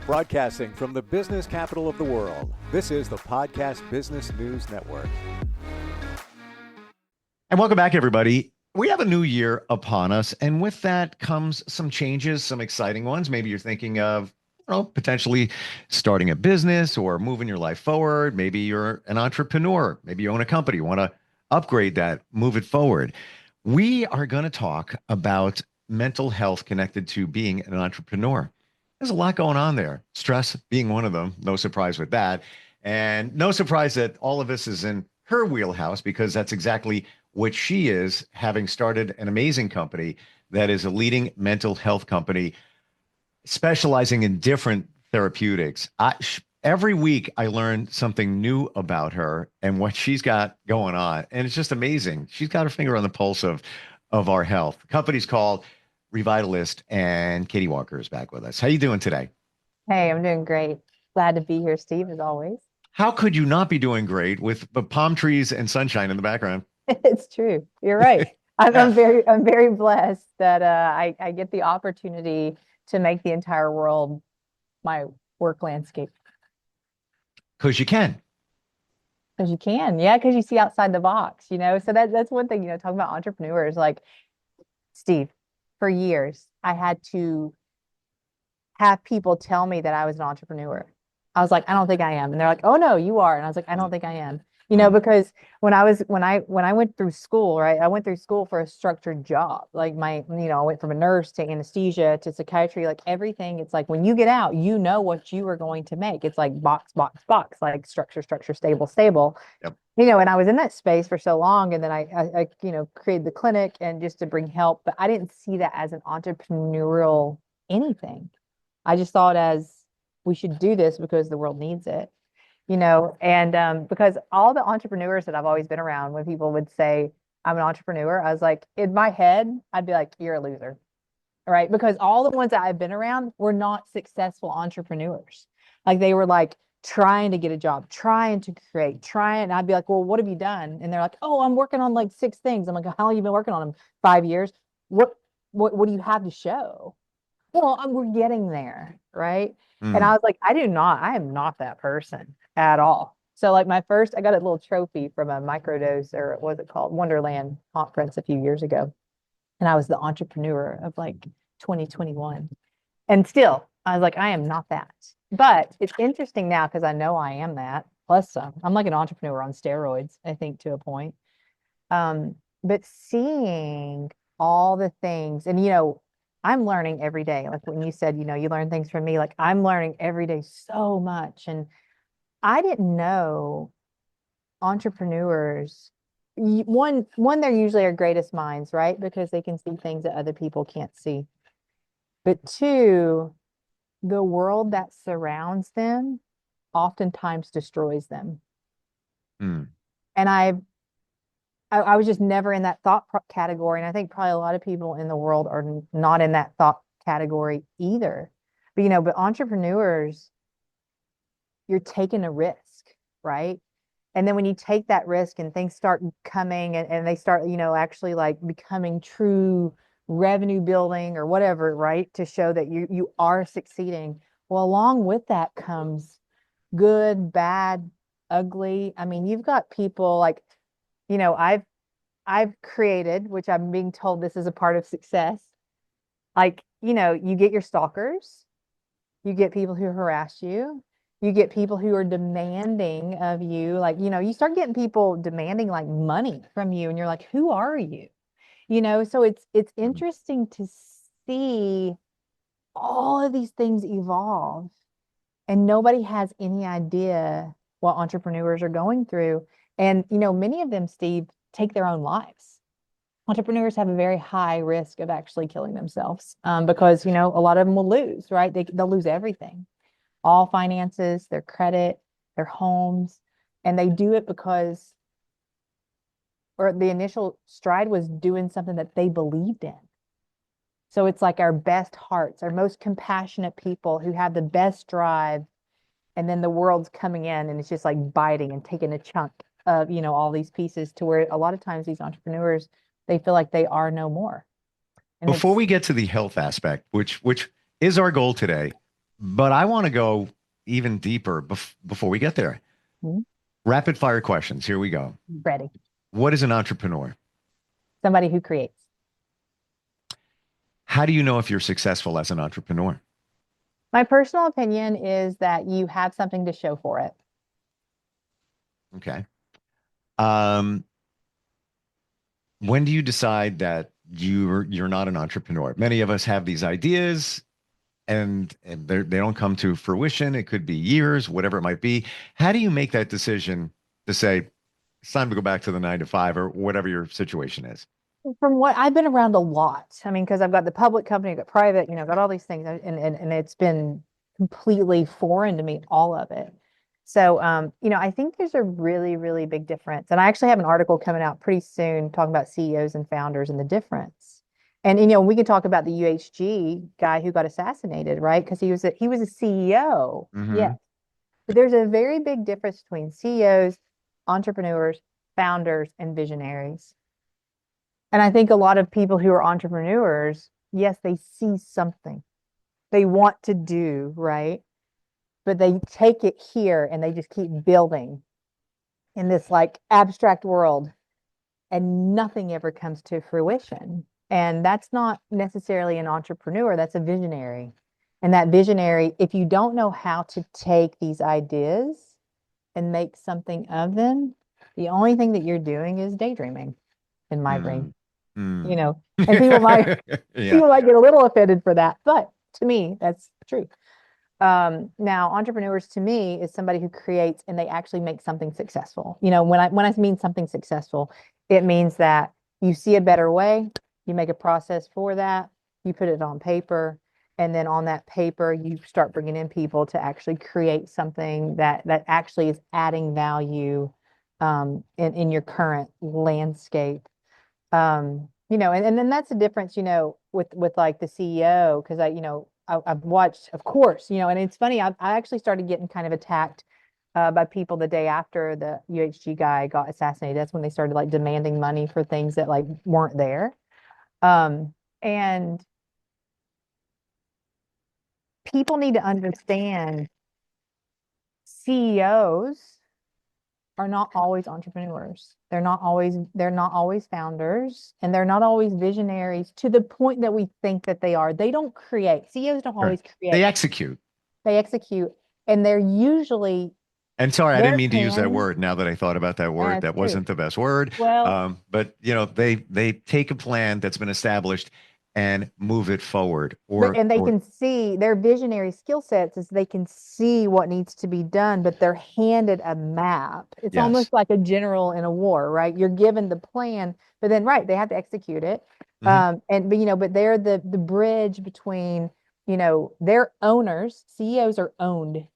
Broadcasting from the business capital of the world, this is the Podcast Business News Network. And welcome back, everybody. We have a new year upon us, and with that comes some changes, some exciting ones. Maybe you're thinking of, potentially starting a business or moving your life forward. Maybe you're an entrepreneur. Maybe you own a company. You want to upgrade that, move it forward. We are going to talk about mental health connected to being an entrepreneur. There's a lot going on there. Stress being one of them. No surprise with that. And no surprise that all of this is in her wheelhouse because that's exactly what she is, having started an amazing company that is a leading mental health company specializing in different therapeutics. Every week I learn something new about her and what she's got going on. And it's just amazing. She's got her finger on the pulse of our health. The company's called Revitalist, and Katie Walker is back with us. How you doing today? Hey, I'm doing great. Glad to be here, Steve, as always. How could you not be doing great with the palm trees and sunshine in the background? It's true. You're right. I'm very blessed that I get the opportunity to make the entire world my work landscape. Because you can. Because you can, yeah, because you see outside the box, So that's one thing, talking about entrepreneurs, like Steve, for years, I had to have people tell me that I was an entrepreneur. I was like, I don't think I am. And they're like, oh no, you are. And I was like, I don't think I am. Because when I went through school, right? I went through school for a structured job. Like I went from a nurse to anesthesia to psychiatry, like everything. It's like when you get out, you know what you are going to make. It's like box, box, box, like structure, structure, stable, stable. Yep. And I was in that space for so long, and then I created the clinic and just to bring help, but I didn't see that as an entrepreneurial anything. I just thought as we should do this because the world needs it, and because all the entrepreneurs that I've always been around, when people would say I'm an entrepreneur, I was like, in my head, I'd be like, you're a loser, right? Because all the ones that I've been around were not successful entrepreneurs. Like they were like trying to get a job, trying to create, trying. And I'd be like, well, what have you done? And they're like, oh, I'm working on like 6 things. I'm like, how long have you been working on them? 5 years. What do you have to show? Well, we're getting there, right? And I Mm. was like, I am not that person at all. So like I got a little trophy from a microdose, or what was it called? Wonderland conference a few years ago. And I was the entrepreneur of like 2021. And still, I was like, I am not that. But it's interesting now because I know I am that, plus some. I'm like an entrepreneur on steroids, I think, to a point. But seeing all the things, and I'm learning every day. Like when you said, you learn things from me, like I'm learning every day so much. And I didn't know entrepreneurs, one, they're usually our greatest minds, right? Because they can see things that other people can't see. But two, the world that surrounds them oftentimes destroys them. Mm. And I was just never in that thought category. And I think probably a lot of people in the world are not in that thought category either. But entrepreneurs, you're taking a risk, right? And then when you take that risk and things start coming and they start, actually like becoming true revenue building or whatever, right? To show that you are succeeding. Well, along with that comes good, bad, ugly. I mean, you've got people like, I've created, which I'm being told this is a part of success. Like, you get your stalkers, you get people who harass you, you get people who are demanding of you. Like, you start getting people demanding like money from you, and you're like, who are you? So it's Mm. interesting to see all of these things evolve, and nobody has any idea what entrepreneurs are going through. And many of them, Steve, take their own lives. Entrepreneurs have a very high risk of actually killing themselves, because a lot of them will lose, right? They'll lose everything, all finances, their credit, their homes, and they do it because, or the initial stride was doing something that they believed in. So it's like our best hearts, our most compassionate people who have the best drive, and then the world's coming in and it's just like biting and taking a chunk of, all these pieces, to where a lot of times these entrepreneurs, they feel like they are no more. And Before it's we get to the health aspect, which is our goal today, But I want to go even deeper before we get there. Mhm. Rapid fire questions. Here we go. Ready. What is an entrepreneur? Somebody who creates. How do you know if you're successful as an entrepreneur? My personal opinion is that you have something to show for it. Okay. Um, when do you decide that you're not an entrepreneur? Many of us have these ideas and they don't come to fruition. It could be years, whatever it might be. How do you make that decision to say it's time to go back to the 9 to 5 or whatever your situation is? From what I've been around a lot, I mean, because I've got the public company, I've got private, I've got all these things, and it's been completely foreign to me, all of it. So, I think there's a really, really big difference. And I actually have an article coming out pretty soon talking about CEOs and founders and the difference. And we can talk about the UHG guy who got assassinated, right? Because he was a CEO. Yeah. Hmm. But there's a very big difference between CEOs, entrepreneurs, founders, and visionaries. And I think a lot of people who are entrepreneurs, yes, they see something they want to do, right? But they take it here and they just keep building in this like abstract world and nothing ever comes to fruition. And that's not necessarily an entrepreneur, that's a visionary. And that visionary, if you don't know how to take these ideas and make something of them, the only thing that you're doing is daydreaming in my brain, Mm. Mm. you know. And people might Yeah. people might get a little offended for that, but to me, that's true. Now, entrepreneurs to me is somebody who creates and they actually make something successful. When I mean something successful, it means that you see a better way, you make a process for that, you put it on paper, and then on that paper, you start bringing in people to actually create something that actually is adding value in your current landscape. And then that's the difference, with like the CEO, because I've watched, of course, and it's funny, I actually started getting kind of attacked by people the day after the UHG guy got assassinated. That's when they started like demanding money for things that like weren't there. And people need to understand CEOs are not always entrepreneurs. They're not always founders, and they're not always visionaries to the point that we think that they are. They don't create. CEOs don't Sure. always They create. execute. They execute, and they're usually And sorry, I didn't their mean to use that hands. word. Now that I thought about that word, That's that true. wasn't the best word. Well, But they take a plan that's been established and move it forward. but and they Or can see their visionary skill sets is they can see what needs to be done, but they're handed a map. It's yes. almost like a general in a war, right? You're given the plan, but then right, they have to execute it. Hmm. But they're the bridge between, their owners, CEOs are owned,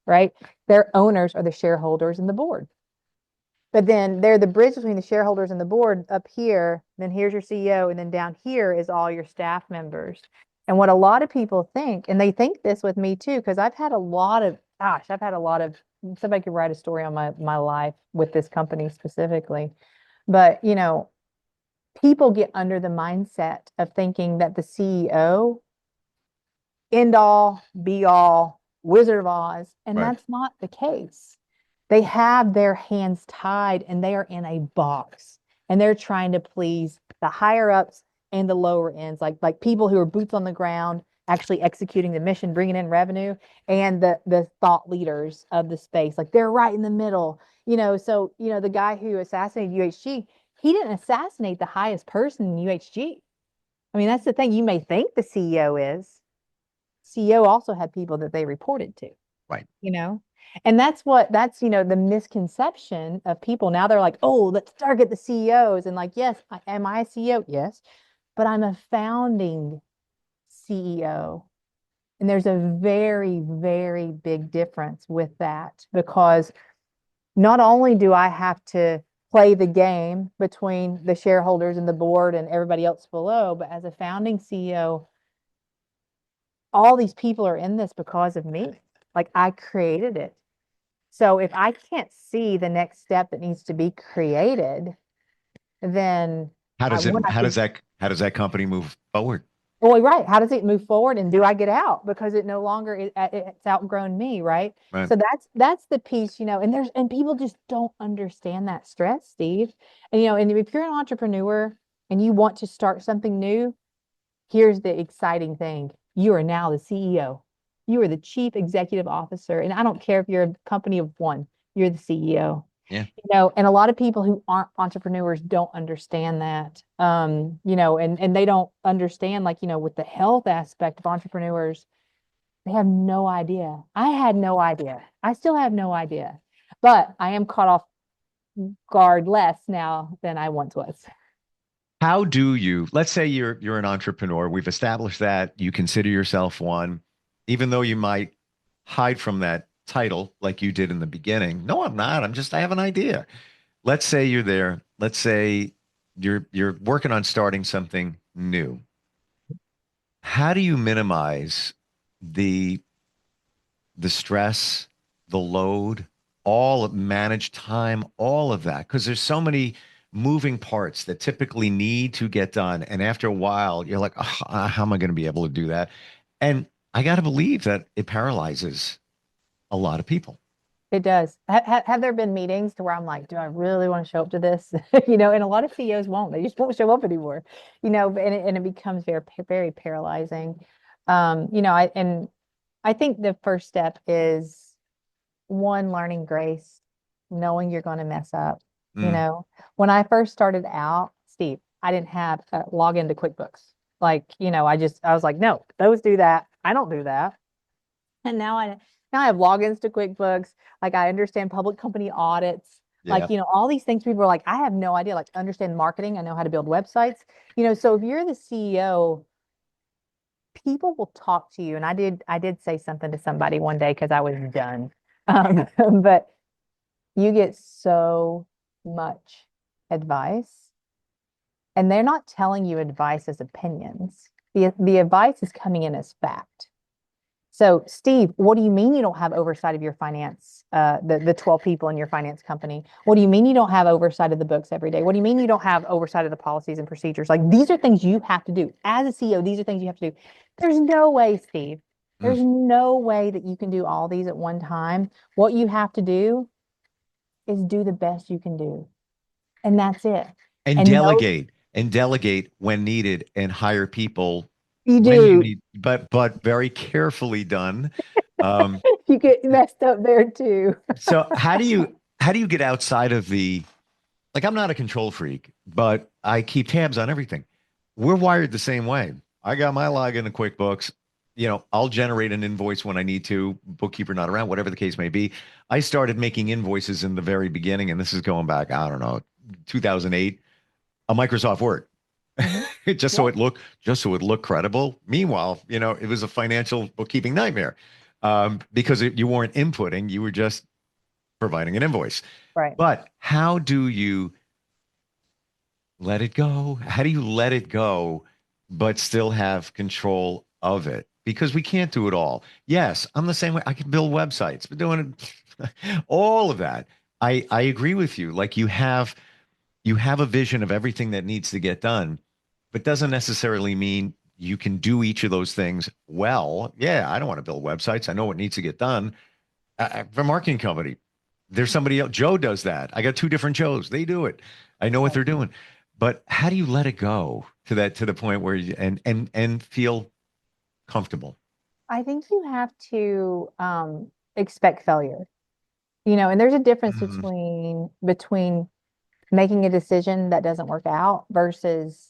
right? Their owners are the shareholders and the board. But then they're the bridge between the shareholders and the board up here. Then here's your CEO, and then down here is all your staff members. And what a lot of people think, and they think this with me too, because I've had a lot of, somebody could write a story on my life with this company specifically. But, people get under the mindset of thinking that the CEO, end all, be all, Wizard of Oz, and Right. that's not the case. They have their hands tied and they are in a box and they're trying to please the higher ups and the lower ends, like people who are boots on the ground, actually executing the mission, bringing in revenue, and the thought leaders of the space. Like they're right in the middle, So, the guy who assassinated UHG, he didn't assassinate the highest person in UHG. I mean, that's the thing. You may think the CEO is. CEO also had people that they reported to, Right. you know? And that's the misconception of people. Now they're like, oh, let's target the CEOs. And like, yes, am I a CEO? Yes, but I'm a founding CEO. And there's a very, very big difference with that because not only do I have to play the game between the shareholders and the board and everybody else below, but as a founding CEO, all these people are in this because of me. Like I created it. So if I can't see the next step that needs to be created, then How I does it what I how does could that how does that company move forward? Well, right. How does it move forward and do I get out because it no longer it's outgrown me, right? Right. So that's the piece, and people just don't understand that stress, Steve. And if you're an entrepreneur and you want to start something new, here's the exciting thing. You are now the CEO. You are the chief executive officer. And I don't care if you're a company of one, you're the CEO. Yeah. And a lot of people who aren't entrepreneurs don't understand that. And they don't understand, like, with the health aspect of entrepreneurs, they have no idea. I had no idea. I still have no idea. But I am caught off guard less now than I once was. How do you, let's say you're an entrepreneur. We've established that you consider yourself one, even though you might hide from that title like you did in the beginning. No, I'm not. I have an idea. Let's say you're there. Let's say you're working on starting something new. How do you minimize the the stress, the load, all of managed time, all of that? Because there's so many moving parts that typically need to get done. And after a while, you're like, "Ugh, how am I going to be able to do that?" And I got to believe that it paralyzes a lot of people. It does. Have there been meetings to where I'm like, do I really want to show up to this? And a lot of CEOs won't. They just won't show up anymore. And it becomes very, very paralyzing. I think the first step is one, learning grace, knowing you're going to mess up. Mm, When I first started out, Steve, I didn't have a login to QuickBooks. Like, I was like, no, those do that. I don't do that. And now I have logins to QuickBooks. Like, I understand public company audits. Like, yeah. all these things people are like, I have no idea. Like, understand marketing. I know how to build websites. So if you're the CEO, people will talk to you. And I did say something to somebody one day because I was done. Um, but you get so much advice, and they're not telling you advice as opinions. The advice is coming in as fact. So, Steve, what do you mean you don't have oversight of your finance, the 12 people in your finance company? What do you mean you don't have oversight of the books every day? What do you mean you don't have oversight of the policies and procedures? Like, these are things you have to do. As a CEO, these are things you have to do. There's no way, Steve. Mm. There's no way that you can do all these at one time. What you have to do is do the best you can do. And that's it. And And no, delegate when needed and hire people you when you do. need, but very carefully done. Um, You get messed up there too. so how do you get outside of the like I'm not a control freak, but I keep tabs on everything. We're wired the same way. I got my login to QuickBooks. I'll generate an invoice when I need to, bookkeeper not around, whatever the case may be. I started making invoices in the very beginning, and this is going back, I don't know, 2008, a Microsoft Word. Hmm. just so Yep. it looked just so it looked credible. Meanwhile, it was a financial bookkeeping nightmare because you weren't inputting, you were just providing an invoice. Right. But how do you let it go? How do you let it go, but still have control of it? Because we can't do it all. Yes, I'm the same way. I can build websites, but doing it, all of that. I agree with you. Like you have a vision of everything that needs to get done, but doesn't necessarily mean you can do each of those things well. Yeah, I don't want to build websites. I know what needs to get done. For a marketing company, there's somebody else. Joe does that. I got two different Joes. They do it. I know what Right. they're doing. But how do you let it go to the point where you and feel comfortable? I think you have to expect failure. And there's a difference Mm, between making a decision that doesn't work out versus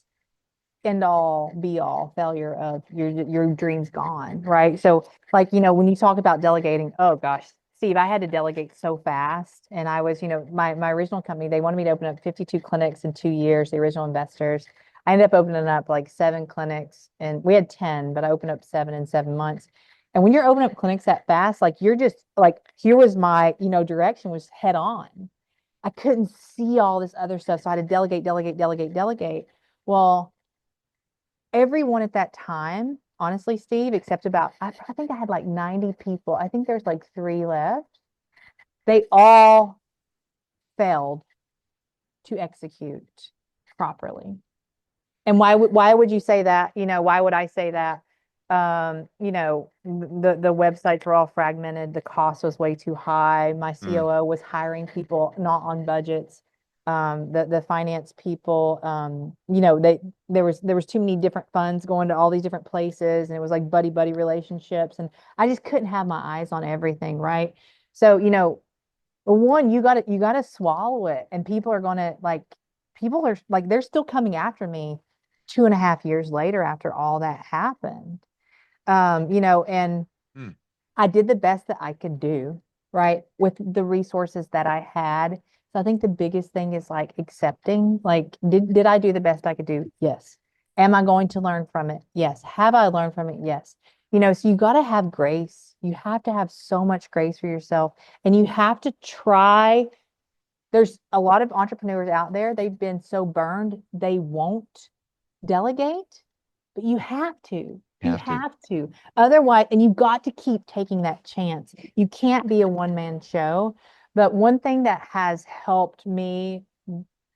end all be all failure of your dreams gone, right? So, like, when you talk about delegating, oh gosh, Steve, I had to delegate so fast. And I was, my original company, they wanted me to open up 52 clinics in 2 years, the original investors. I ended up opening up like 7 clinics, and we had 10, but I opened up 7 in 7 months. And when you're opening up clinics that fast, like, you're just like, here was my, direction was head on. I couldn't see all this other stuff. So I had to delegate, delegate, delegate, delegate. Well, everyone at that time, honestly, Steve, except I think I had like 90 people. I think there's like three left. They all failed to execute properly. And why would you say that? Why would I say that? The websites were all fragmented. The cost was way too high. My Mm. COO was hiring people not on budgets. The finance people, there was too many different funds going to all these different places, and it was like buddy relationships, and I just couldn't have my eyes on everything, right? So, one, you gotta swallow it, and people are like they're still coming after me 2.5 years later after all that happened. And Mm. I did the best that I could do, right, with the resources that I had. So I think the biggest thing is like accepting, like, did I do the best I could do? Yes. Am I going to learn from it? Yes. Have I learned from it? Yes. So you got to have grace. You have to have so much grace for yourself, and you have to try. There's a lot of entrepreneurs out there, they've been so burned, they won't delegate, but you have to. You Have to. have to. Otherwise, and you've got to keep taking that chance. You can't be a one-man show. But one thing that has helped me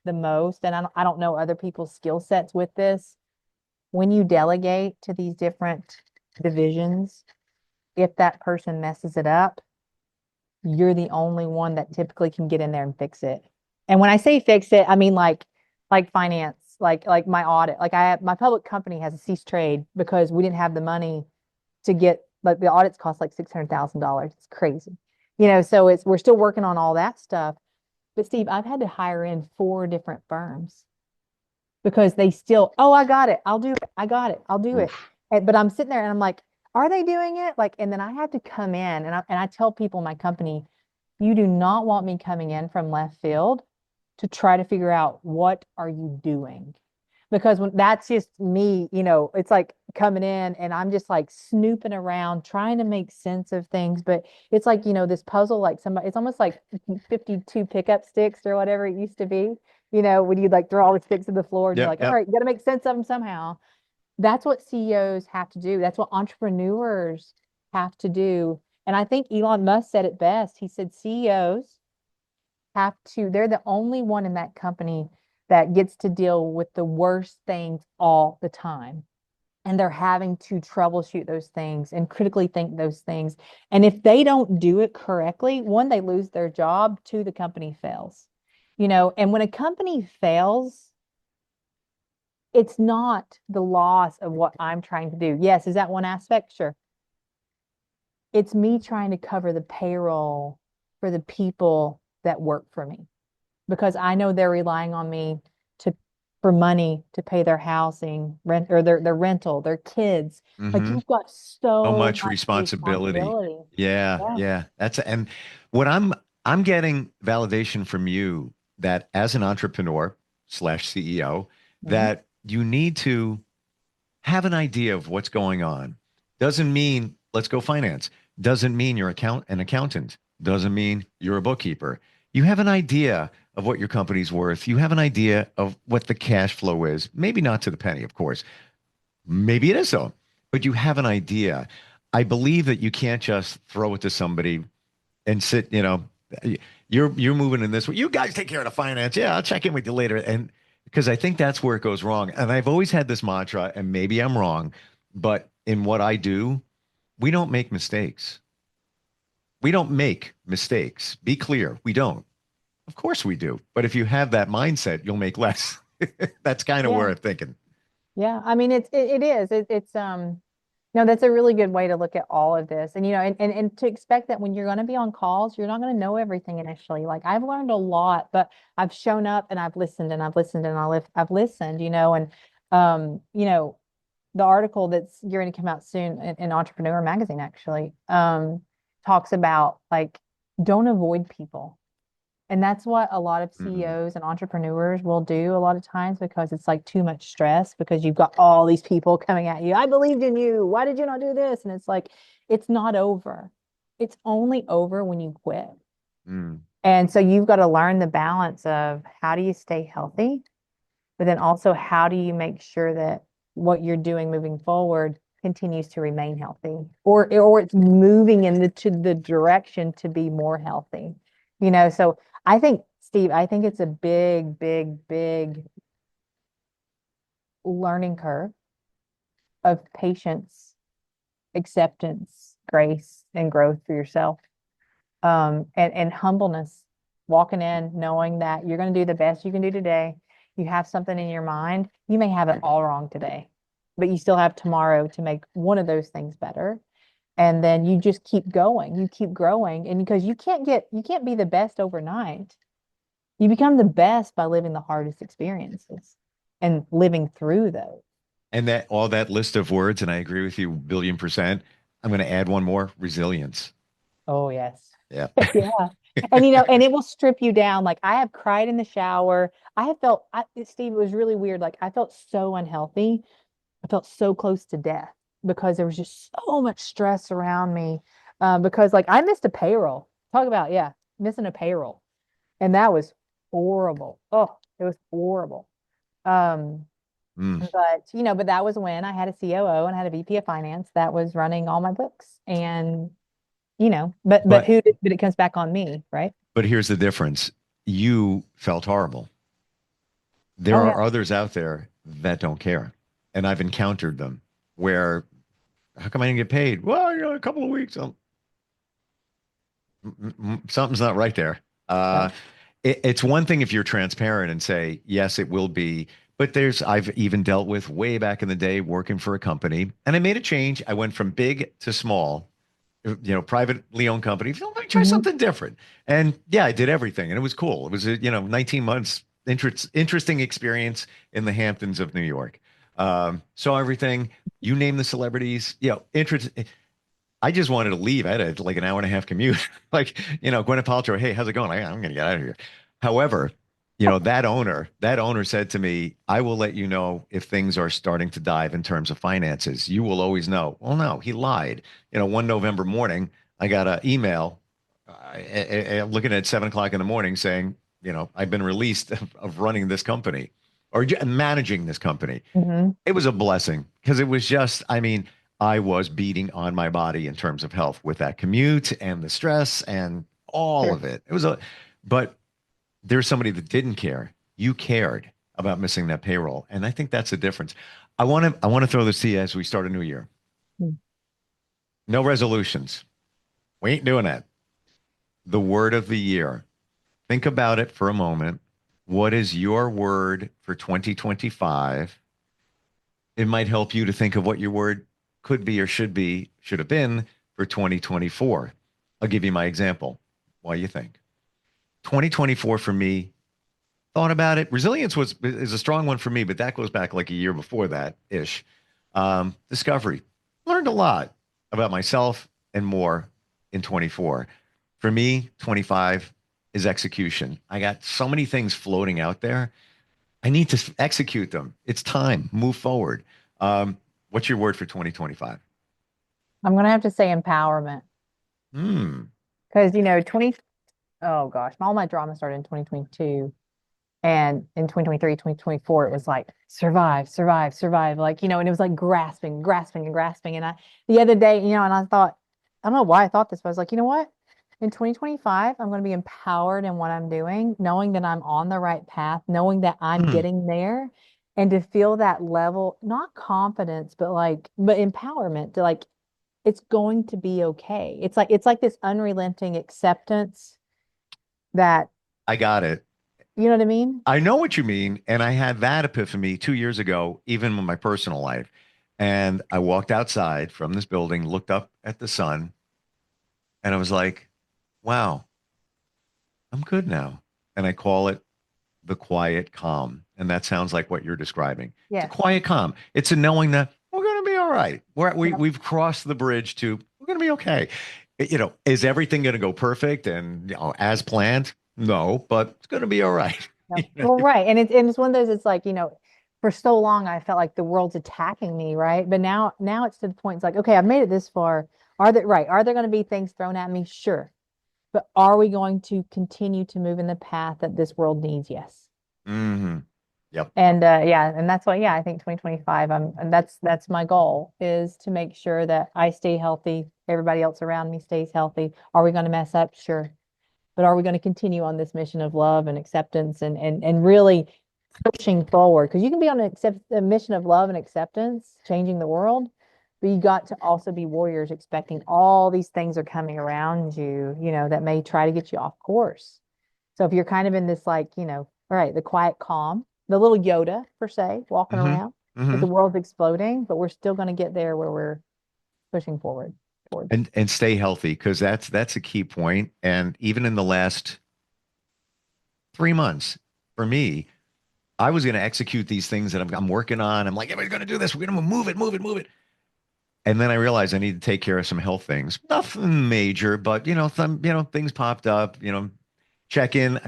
the most, and I don't know other people's skill sets with this, when you delegate to these different divisions, if that person messes it up, you're the only one that typically can get in there and fix it. And when I say fix it, I mean like finance, like my audit. Like my public company has a cease trade because we didn't have the money to get, like, the audits cost like $600,000. It's crazy. So we're still working on all that stuff. But Steve, I've had to hire in 4 different firms because they still, oh, I got it. I'll do it. I got it. I'll do it. Oof. But I'm sitting there and I'm like, are they doing it? Like, and then I have to come in and I tell people in my company, you do not want me coming in from left field to try to figure out what are you doing. Because when that's just me, it's like coming in and I'm just like snooping around trying to make sense of things. But it's like, this puzzle, like it's almost like 52 pickup sticks or whatever it used to be, when you like throw all the sticks to the floor and you're Yep. like, all Yep. right, you got to make sense of them somehow. That's what CEOs have to do. That's what entrepreneurs have to do. And I think Elon Musk said it best. He said CEOs they're the only one in that company that gets to deal with the worst things all the time. And they're having to troubleshoot those things and critically think those things. And if they don't do it correctly, one, they lose their job, two, the company fails. And when a company fails, it's not the loss of what I'm trying to do. Yes, is that one aspect? Sure. It's me trying to cover the payroll for the people that work for me because I know they're relying on me to for money to pay their housing, rent, or their rental, their kids. Like, Mm-hmm. you've got So so much much responsibility. responsibility. Yeah, Yeah. yeah. And what I'm getting validation from you that as an entrepreneur slash CEO, Mhm. that you need to have an idea of what's going on. Doesn't mean let's go finance. Doesn't mean you're an accountant. Doesn't mean you're a bookkeeper. You have an idea of what your company's worth. You have an idea of what the cash flow is. Maybe not to the penny, of course. Maybe it is so, but you have an idea. I believe that you can't just throw it to somebody and sit, you're moving in this way. You guys take care of the finance. Yeah, I'll check in with you later. And because I think that's where it goes wrong. And I've always had this mantra, and maybe I'm wrong, but in what I do, we don't make mistakes. We don't make mistakes. Be clear, we don't. Of course we do. But if you have that mindset, you'll make less. That's kind of Yeah. where I'm thinking. Yeah. I mean, it is. It's no, that's a really good way to look at all of this. And and to expect that when you're going to be on calls, you're not going to know everything initially. Like, I've learned a lot, but I've shown up and I've listened and I've listened and I've listened, and um, you know, the article that's going to come out soon in Entrepreneur Magazine actually talks about, like, don't avoid people. And that's what a lot of Mm-mm. CEOs and entrepreneurs will do a lot of times because it's like too much stress because you've got all these people coming at you. I believed in you. Why did you not do this? And it's like, it's not over. It's only over when you quit. Mm. And so you've got to learn the balance of how do you stay healthy, but then also how do you make sure that what you're doing moving forward continues to remain healthy, or it's moving in the direction to be more healthy. So I think, Steve, I think it's a big, big, big learning curve of patience, acceptance, grace, and growth for yourself. And humbleness, walking in, knowing that you're going to do the best you can do today. You have something in your mind. You may have it all wrong today, but you still have tomorrow to make one of those things better. And then you just keep going, you keep growing. And because you can't be the best overnight. You become the best by living the hardest experiences and living through those. And that all that list of words, and I agree with you 1,000,000,000%. I'm going to add one more: resilience. Oh, yes. Yeah. Yeah. And and it will strip you down. Like I have cried in the shower. Steve, it was really weird. Like I felt so unhealthy. I felt so close to death because there was just so much stress around me. Because like I missed a payroll. Talk about, yeah, missing a payroll. And that was horrible. Oh, it was horrible. Um, Mm. but that was when I had a COO and I had a VP of finance that was running all my books. And but But but it comes back on me, right? but here's the difference. You felt horrible. There Oh yeah. are others out there that don't care. And I've encountered them where, how come I didn't get paid? Well, a couple of weeks. Something's not right there. Yeah. Uh, it's one thing if you're transparent and say, yes, it will be. But I've even dealt with way back in the day working for a company and I made a change. I went from big to small, privately owned company. Let me try Mhm. something different. And yeah, I did everything and it was cool. It was, 19 months, interesting experience in the Hamptons of New York. Saw everything. You name the celebrities, interest. I just wanted to leave. I had like an hour and a half commute. Like, Gwyneth Paltrow, hey, how's it going? I'm going to get out of here. However, that owner said to me, I will let you know if things are starting to dive in terms of finances. You will always know. Well, no, he lied. One November morning, I got an email looking at 7 o'clock in the morning saying, I've been released of running this company or managing this company. Mhm. It was a blessing because it was just, I mean, I was beating on my body in terms of health with that commute and the stress and all Sure. of it. But there's somebody that didn't care. You cared about missing that payroll. And I think that's the difference. I want to throw this to you as we start a new year. Mm. No resolutions. We ain't doing that. The word of the year. Think about it for a moment. What is your word for 2025? It might help you to think of what your word could be or should have been for 2024. I'll give you my example. Why you think? 2024 for me, thought about it. Resilience is a strong one for me, but that goes back like a year before that ish. Discovery. Learned a lot about myself and more in 24. For me, 25 is execution. I got so many things floating out there. I need to execute them. It's time. Move forward. What's your word for 2025? I'm gonna have to say empowerment Hmm. because oh gosh, all my drama started in 2022. And in 2023, 2024, it was like survive, survive, survive. Like, and it was like grasping, grasping, and grasping. And the other day, and I thought, I don't know why I thought this, but I was like, you know what? In 2025, I'm going to be empowered in what I'm doing, knowing that I'm on the right path, knowing that I'm Hmm. getting there, and to feel that level, not confidence, but empowerment to like, it's going to be okay. It's like this unrelenting acceptance that, I got it. you know what I mean? I know what you mean. And I had that epiphany 2 years ago, even in my personal life. And I walked outside from this building, looked up at the sun, and I was like, wow, I'm good now. And I call it the quiet calm. And that sounds like what you're describing. It's a Yes. quiet calm. It's a knowing that we're going to be all right. Yep. We've crossed the bridge to we're going to be okay. Is everything going to go perfect and as planned? No, but it's going to be all right. Yep. Well, right. And it's one of those, it's like, for so long I felt like the world's attacking me, right? But now it's to the point, it's like, okay, I've made it this far. Are there going to be things thrown at me? Sure. But are we going to continue to move in the path that this world needs? Yes. Hmm. Yep. And yeah, and that's why, yeah, I think 2025, and that's my goal is to make sure that I stay healthy, everybody else around me stays healthy. Are we going to mess up? Sure. But are we going to continue on this mission of love and acceptance and really pushing forward, because you can be on a mission of love and acceptance, changing the world, but you got to also be warriors, expecting all these things are coming around you, that may try to get you off course. So if you're kind of in this, like, all right, the quiet calm, the little Yoda per se, walking Mm-hmm. around, Mm-hmm. but the world's exploding, but we're still going to get there where we're pushing forward. And stay healthy, because that's a key point. And even in the last 3 months, for me, I was going to execute these things that I'm working on. I'm like, everybody's going to do this. We're going to move it, move it, move it. And then I realized I need to take care of some health things. Nothing major, but things popped up, check in,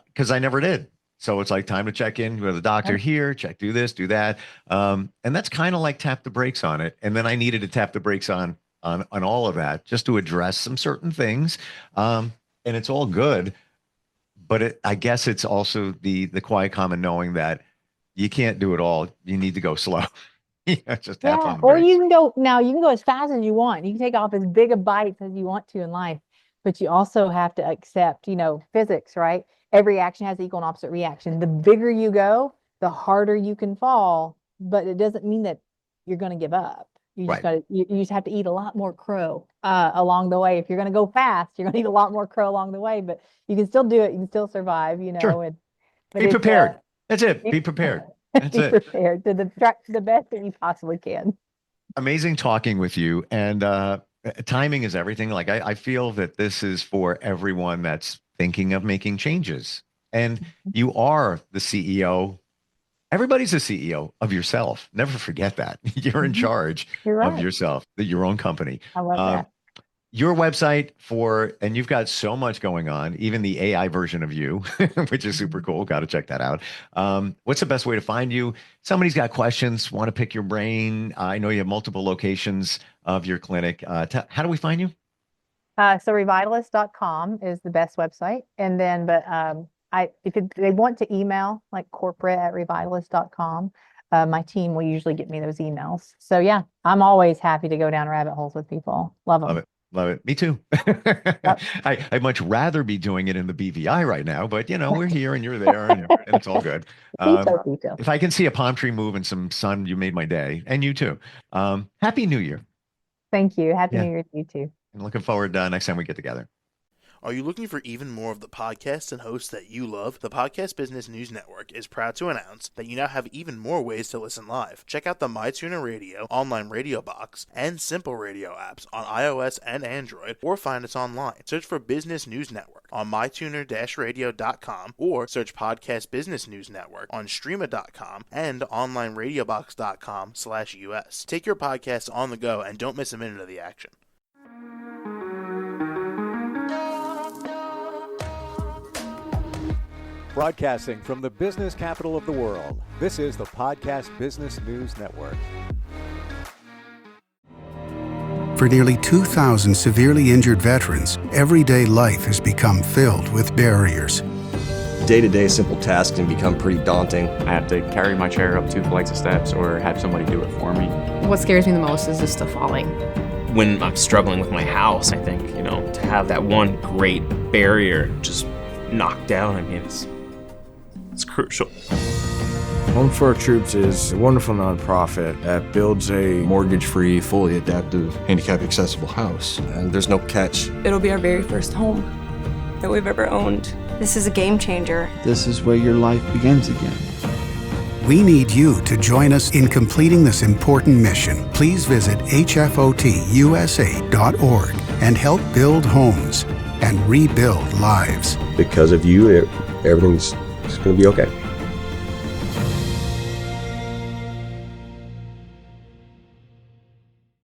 because I never did. So it's like time to check in with the doctor here, do this, do that. And that's kind of like tap the brakes on it. And then I needed to tap the brakes on all of that, just to address some certain things. And it's all good. But I guess it's also the quiet common knowing that you can't do it all. You need to go slow. Just tap on the Or brakes. you can go as fast as you want. You can take off as big a bites as you want to in life, but you also have to accept, physics, right? Every action has equal and opposite reaction. The bigger you go, the harder you can fall, but it doesn't mean that you're going to give up. You just Right. you just have to eat a lot more crow along the way. If you're going to go fast, you're going to eat a lot more crow along the way, but you can still do it. You can still survive, Sure. but Be it's prepared. That's it. Be prepared. That's be it. prepared to the best that you possibly can. Amazing talking with you. And timing is everything. Like I feel that this is for everyone that's thinking of making changes. And you are the CEO. Everybody's the CEO of yourself. Never forget that. You're in charge You're of right. yourself, your own company. I love that. Your website and you've got so much going on, even the AI version of you, which is super cool. Got to check that out. What's the best way to find you? Somebody's got questions, want to pick your brain. I know you have multiple locations of your clinic. How do we find you? So revitalist.com is the best website. And then, if they want to email, like corporate@revitalist.com, my team will usually get me those emails. So yeah, I'm always happy to go down rabbit holes with people. Love them. Love it. Love it. Me too. I'd much rather be doing it in the BVI right now, but we're here and you're there and it's all good. Detail. If I can see a palm tree move and some sun, you made my day, and you too. Happy New Year. Thank you. Happy New Year to you too. And looking forward next time we get together. Are you looking for even more of the podcasts and hosts that you love? The Podcast Business News Network is proud to announce that you now have even more ways to listen live. Check out the MyTuner Radio, online radio box, and Simple Radio apps on iOS and Android, or find us online. Search for Business News Network on mytuner-radio.com, or search Podcast Business News Network on streama.com and onlineradiobox.com/US. Take your podcast on the go and don't miss a minute of the action. Broadcasting from the business capital of the world, this is the Podcast Business News Network. For nearly 2,000 severely injured veterans, everyday life has become filled with barriers. Day-to-day simple tasks can become pretty daunting. I have to carry my chair up 2 flights of steps or have somebody do it for me. What scares me the most is just the falling. When I'm struggling with my house, I think, to have that one great barrier just knocked down, it's crucial. Home for Our Troops is a wonderful nonprofit that builds a mortgage-free, fully adaptive, handicap-accessible house. And there's no catch. It'll be our very first home that we've ever owned. This is a game changer. This is where your life begins again. We need you to join us in completing this important mission. Please visit hfotusa.org and help build homes and rebuild lives. Because of you, everything's going to be okay.